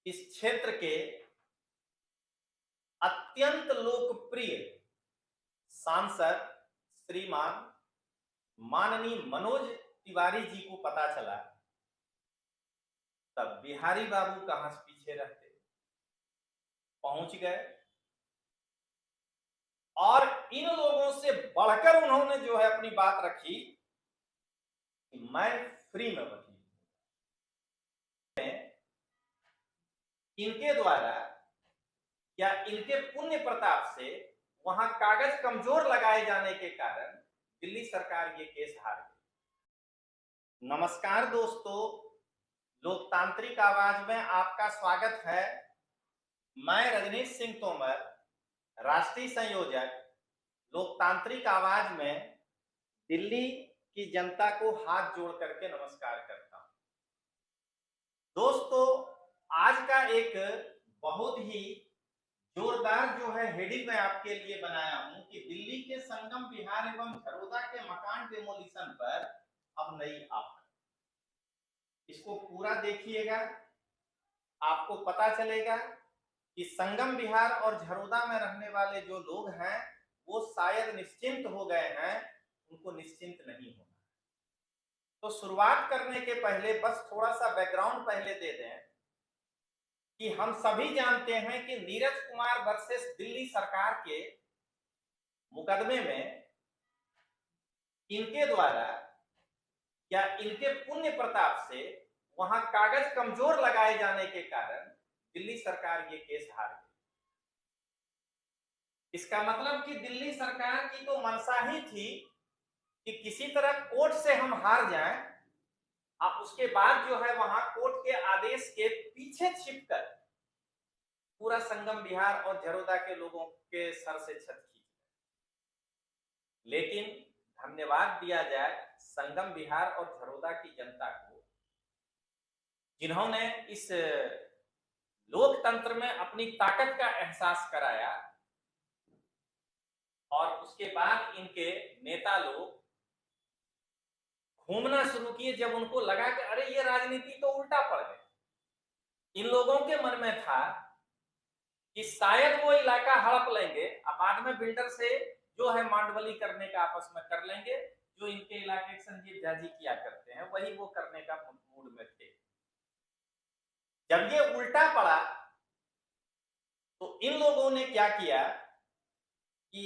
इस क्षेत्र के अत्यंत लोकप्रिय सांसद श्रीमान माननीय मनोज तिवारी जी को पता चला, तब बिहारी बाबू कहां से पीछे रहते, पहुंच गए और इन लोगों से बढ़कर उन्होंने जो है अपनी बात रखी कि मैं फ्री में वकील इनके द्वारा या इनके पुण्य प्रताप से वहां कागज कमजोर लगाए जाने के कारण दिल्ली सरकार ये केस हार गई। नमस्कार दोस्तों, लोकतांत्रिक आवाज में आपका स्वागत है। मैं रजनीश सिंह तोमर, राष्ट्रीय संयोजक लोकतांत्रिक आवाज में दिल्ली की जनता को हाथ जोड़ करके नमस्कार करता हूं। दोस्तों, आज का एक बहुत ही जोरदार जो है हेडिंग मैं आपके लिए बनाया हूं कि दिल्ली के संगम विहार एवं झरोदा के मकान डेमोलिशन पर अब नई ऑफर। इसको पूरा देखिएगा, आपको पता चलेगा कि संगम विहार और झरोदा में रहने वाले जो लोग हैं वो शायद निश्चिंत हो गए हैं, उनको निश्चिंत नहीं होना। तो शुरुआत करने के पहले बस थोड़ा सा बैकग्राउंड पहले दे दें कि हम सभी जानते हैं कि नीरज कुमार वर्सेस दिल्ली सरकार के मुकदमे में इनके द्वारा या इनके पुण्य प्रताप से वहां कागज कमजोर लगाए जाने के कारण दिल्ली सरकार ये केस हार गई। इसका मतलब कि दिल्ली सरकार की तो मंशा ही थी कि किसी तरह कोर्ट से हम हार जाएं और उसके बाद जो है वहां कोर्ट के आदेश के पीछे छिपकर पूरा संगम विहार और झरोदा के लोगों के सर से छत खींच। लेकिन धन्यवाद दिया जाए संगम विहार और झरोदा की जनता को, जिन्होंने इस लोकतंत्र में अपनी ताकत का एहसास कराया और उसके बाद इनके नेता लोग घूमना शुरू किए जब उनको लगा कि अरे ये राजनीति तो उल्टा पड़ गई। इन लोगों के मन में था कि शायद वो इलाका हड़प लेंगे और बाद में बिल्डर से जो है मांडवली करने का आपस में कर लेंगे, जो इनके इलाके संजीव झा जी किया करते हैं वही वो करने का मूड में थे। जब ये उल्टा पड़ा तो इन लोगों ने क्या किया कि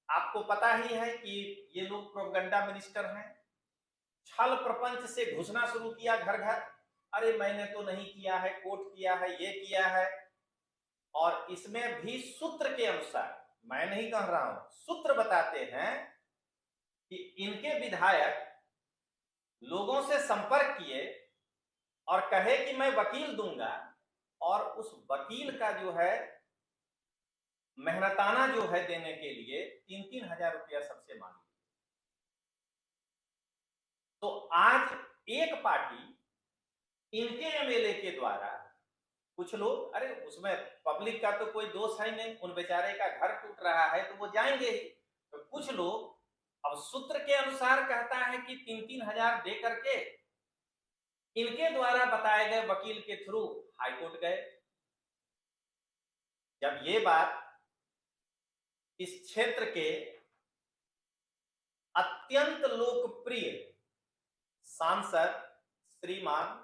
आपको पता ही है कि ये लोग प्रोपेगेंडा मिनिस्टर हैं, छल प्रपंच से घुसना शुरू किया घर घर। अरे मैंने तो नहीं किया है, कोर्ट किया है, ये किया है। और इसमें भी सूत्र के अनुसार, मैं नहीं कह रहा हूं, सूत्र बताते हैं कि इनके विधायक लोगों से संपर्क किए और कहे कि मैं वकील दूंगा और उस वकील का जो है मेहनताना जो है देने के लिए 3-3 हजार रुपया सबसे मांगी। तो आज एक पार्टी इनके एमएलए के द्वारा, कुछ लोग, अरे उसमें पब्लिक का तो कोई दोष है नहीं, उन बेचारे का घर टूट रहा है तो वो जाएंगे ही। तो कुछ लोग अब सूत्र के अनुसार कहता है कि 3-3 हजार दे करके इनके द्वारा बताए गए वकील के थ्रू हाईकोर्ट गए। जब ये बात इस क्षेत्र के अत्यंत लोकप्रिय सांसद श्रीमान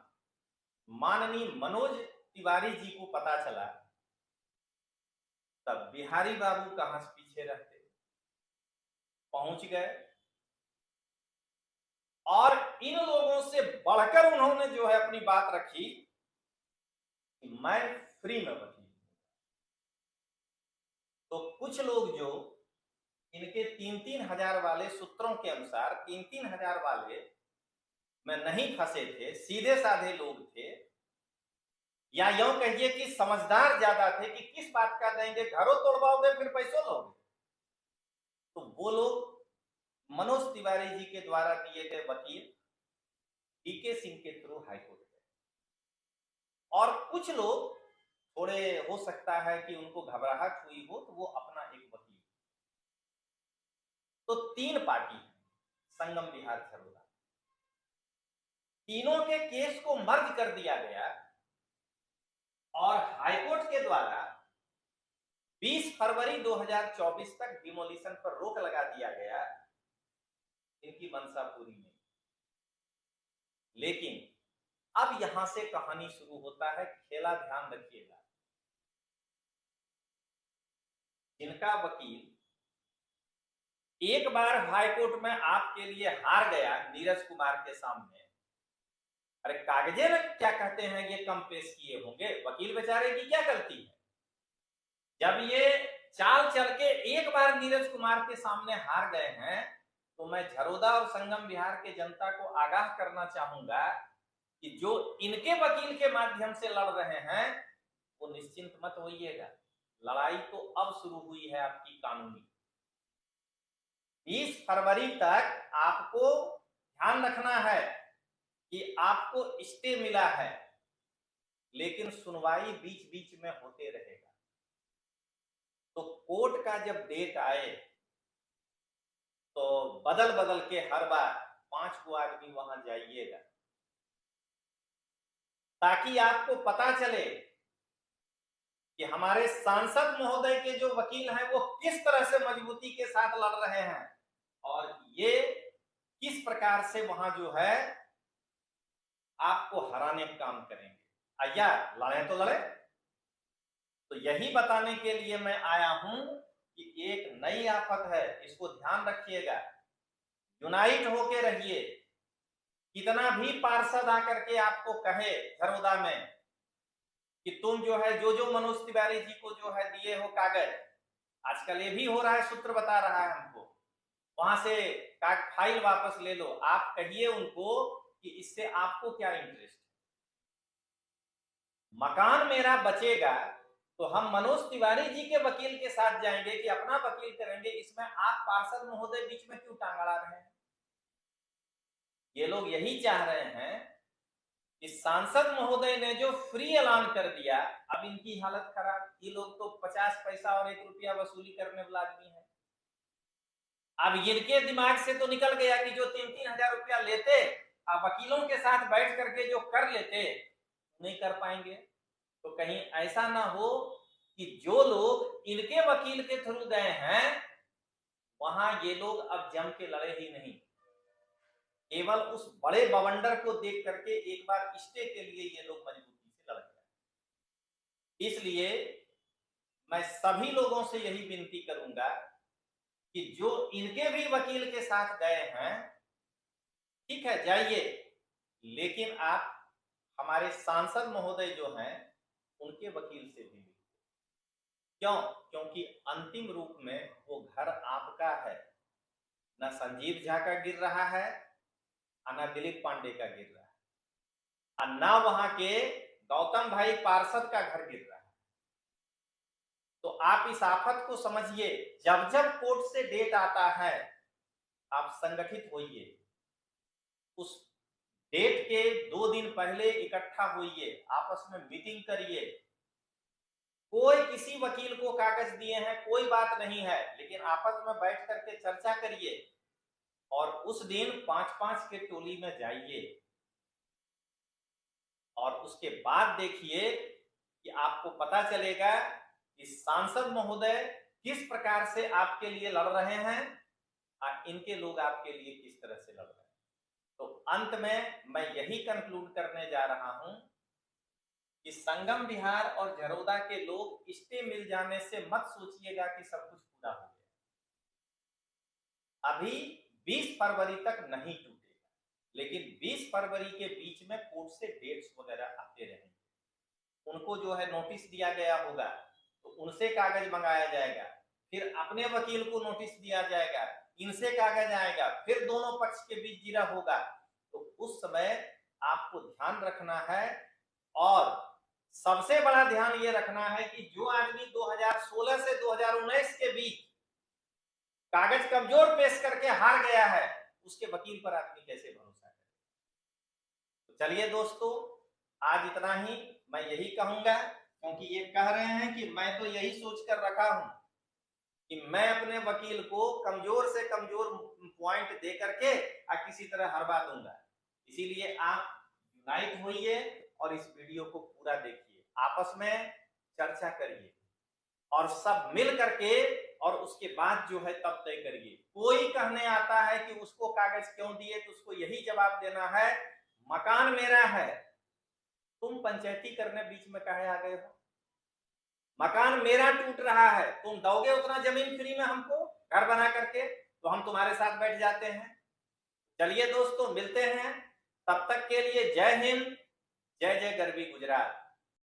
माननीय मनोज तिवारी जी को पता चला, तब बिहारी बाबू कहां से पीछे रहते, पहुंच गए और इन लोगों से बढ़कर उन्होंने जो है अपनी बात रखी कि मैं फ्री में वकील। तो कुछ लोग जो इनके 3-3 हजार वाले सूत्रों के अनुसार 3-3 हजार वाले में नहीं फंसे थे, सीधे साधे लोग थे, या यूं कहिए कि समझदार ज्यादा थे कि किस बात का देंगे, घरों तोड़वाओगे फिर पैसों लोगे। तो वो लोग मनोज तिवारी जी के द्वारा दिए गए वकील डीके सिंह के थ्रू हाईकोर्ट गए। और कुछ लोग थोड़े, हो सकता है कि उनको घबराहट हुई हो तो वो अपना एक वकील। तो 3 पार्टी है संगम विहार झरोदा, तीनों के केस को मर्ज कर दिया गया द्वारा 20 फरवरी 2024 तक डिमोलिशन पर रोक लगा दिया गया, इनकी मंशा पूरी नहीं। लेकिन अब यहां से कहानी शुरू होता है, खेला ध्यान रखिएगा। जिनका वकील एक बार हाईकोर्ट में आपके लिए हार गया नीरज कुमार के सामने, अरे कागजे में क्या कहते हैं ये कम पेश किए होंगे, वकील बेचारे की क्या गलती है? जब ये चाल चल के एक बार नीरज कुमार के सामने हार गए हैं, तो मैं झरोदा और संगम बिहार के जनता को आगाह करना चाहूंगा कि जो इनके वकील के माध्यम से लड़ रहे हैं वो निश्चिंत मत होइएगा, लड़ाई तो अब शुरू हुई है आपकी कानूनी। 20 फरवरी तक आपको ध्यान रखना है कि आपको स्टे मिला है, लेकिन सुनवाई बीच बीच में होते रहेगा। तो कोर्ट का जब डेट आए तो बदल बदल के हर बार 5 को आदमी वहां जाइएगा, ताकि आपको पता चले कि हमारे सांसद महोदय के जो वकील हैं वो किस तरह से मजबूती के साथ लड़ रहे हैं और ये किस प्रकार से वहां जो है आपको हराने का काम करेंगे। आया लड़े तो लड़े। तो यही बताने के लिए मैं आया हूं कि एक नई आफत है, इसको ध्यान रखिएगा, यूनाइट होके रहिए। कितना भी पार्षद आकर के आपको कहे झरोदा में कि तुम जो है जो मनोज तिवारी जी को जो है दिए हो कागज, आजकल ये भी हो रहा है, सूत्र बता रहा है हमको, वहां से फाइल वापस ले लो। आप कहिए उनको कि इससे आपको क्या इंटरेस्ट है, मकान मेरा बचेगा तो हम मनोज तिवारी जी के वकील के साथ जाएंगे कि अपना वकील करेंगे, इसमें आप पार्षद महोदय बीच में क्यों टांग अड़ा रहे हैं? ये लोग यही चाह रहे हैं कि सांसद महोदय ने जो फ्री ऐलान कर दिया, अब इनकी हालत खराब। ये लोग तो 50 पैसा और 1 रुपया वसूली करने वाला आदमी है। अब इनके दिमाग से तो निकल गया कि जो 3-3 हजार रुपया लेते अब वकीलों के साथ बैठ करके जो कर लेते नहीं कर पाएंगे। तो कहीं ऐसा ना हो कि जो लोग इनके वकील के थ्रू गए हैं वहां ये लोग अब जम के लड़े ही नहीं, केवल उस बड़े बवंडर को देख करके एक बार स्टे के लिए ये लोग मजबूती से लड़ गए। इसलिए मैं सभी लोगों से यही विनती करूंगा कि जो इनके भी वकील के साथ गए हैं, ठीक है जाइए, लेकिन आप हमारे सांसद महोदय जो हैं उनके वकील से भी मिलिए। क्यों? क्योंकि अंतिम रूप में वो घर आपका है, ना संजीव झा का गिर रहा है और ना दिलीप पांडे का गिर रहा है और ना वहां के गौतम भाई पार्षद का घर गिर रहा है। तो आप इस आफत को समझिए, जब जब कोर्ट से डेट आता है आप संगठित होइए, उस डेट के 2 दिन पहले इकट्ठा होइए, आपस में मीटिंग करिए। कोई किसी वकील को कागज दिए हैं कोई बात नहीं है, लेकिन आपस में बैठ करके चर्चा करिए और उस दिन 5-5 के टोली में जाइए और उसके बाद देखिए कि आपको पता चलेगा कि सांसद महोदय किस प्रकार से आपके लिए लड़ रहे हैं और इनके लोग आपके लिए किस तरह से लड़ रहे हैं। तो अंत में मैं यही कंक्लूड करने जा रहा हूं कि संगम बिहार और झरोदा के लोग स्टे मिल जाने से मत सोचिएगा कि सब कुछ पूरा हो गया। अभी 20 फरवरी तक नहीं टूटेगा, लेकिन 20 फरवरी के बीच में कोर्ट से डेट्स वगैरह आते रहेंगे। उनको जो है नोटिस दिया गया होगा तो उनसे कागज मंगाया जाएगा, फिर अपने वकील को नोटिस दिया जाएगा, इनसे कागज आएगा, फिर दोनों पक्ष के बीच जिरा होगा। तो उस समय आपको ध्यान रखना है और सबसे बड़ा ध्यान ये रखना है कि जो आदमी 2016 से 2019 के बीच कागज कमजोर पेश करके हार गया है, उसके वकील पर आदमी कैसे भरोसा करे। तो चलिए दोस्तों, आज इतना ही मैं यही कहूंगा, क्योंकि ये कह रहे हैं कि मैं तो यही सोच कर रखा हूं कि मैं अपने वकील को कमजोर से कमजोर पॉइंट दे करके किसी तरह हरवा दूंगा। इसीलिए आप यूनाइट होइए और इस वीडियो को पूरा देखिए, आपस में चर्चा करिए और सब मिल करके और उसके बाद जो है तब तय करिए। कोई कहने आता है कि उसको कागज क्यों दिए, तो उसको यही जवाब देना है, मकान मेरा है, तुम पंचायती करने बीच में काहे आ गए हो? मकान मेरा टूट रहा है, तुम दोगे उतना जमीन फ्री में हमको घर बना करके, तो हम तुम्हारे साथ बैठ जाते हैं। चलिए दोस्तों, मिलते हैं, तब तक के लिए जय हिंद, जय जय गरवी गुजरात।